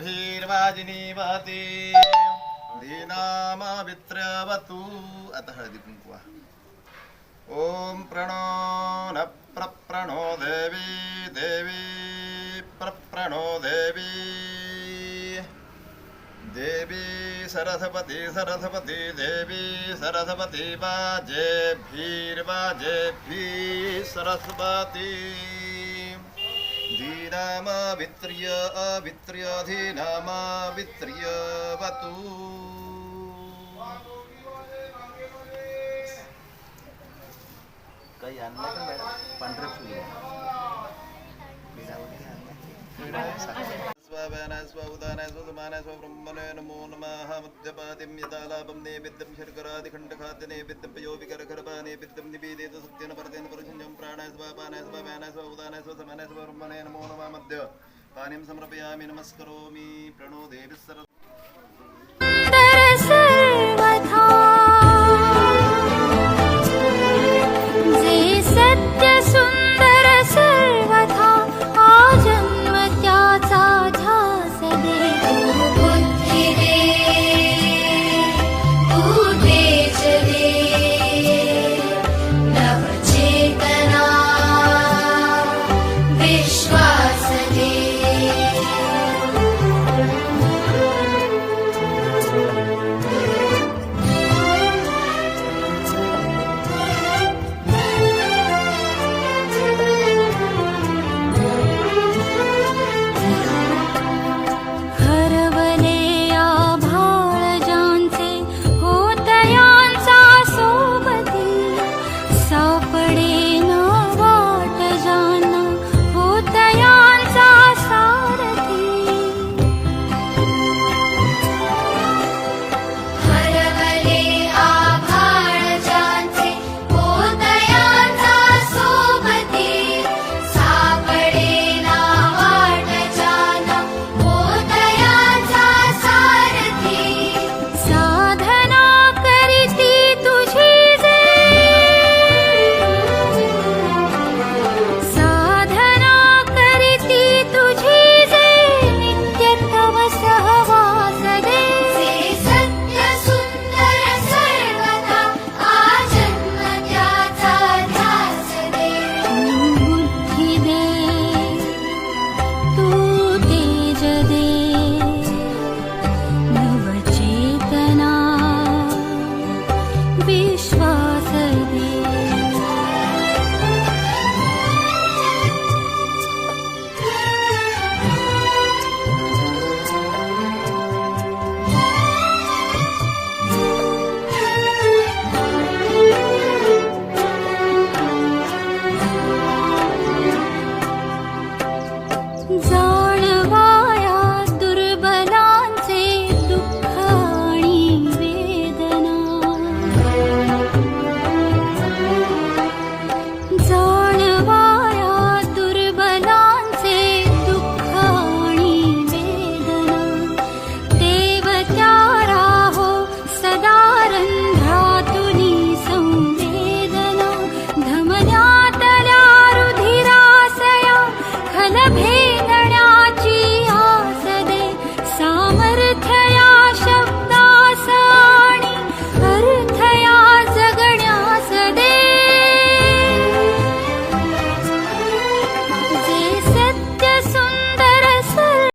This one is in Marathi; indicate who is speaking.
Speaker 1: भीर्वाजिनीवती दीनामावित्र्यवतु अतः हळदी कुंकू ओम प्रणो न प्रणो देवी देवी प्रणो देवी देवी सरस्वती सरस्वती देवी सरस्वती वाजे भीर्वाजे सरस्वती धीनामावित्र्य अवित्र्य धीनामावित्र्यवतु काही आणलं का मॅडम पांढरे फुल स्वाव्यानाय स्वउदानाय स्वसमानाय स्वब्रह्मणे नमो नमः मध्यपातिं यदालापं नैवेद्यं शर्करादिखण्डखाद्य नैवेद्यं पयोविकरखरपा नैवेद्यं निवेदित सत्येन परतेन परशुञ्जं प्राणाय स्वापानाय स्वाव्यानाय स्वउदानाय स्वसमानाय स्वब्रह्मणे नमो नमः मध्य पानीं समर्पयामि नमस्करोमि प्रणो देवी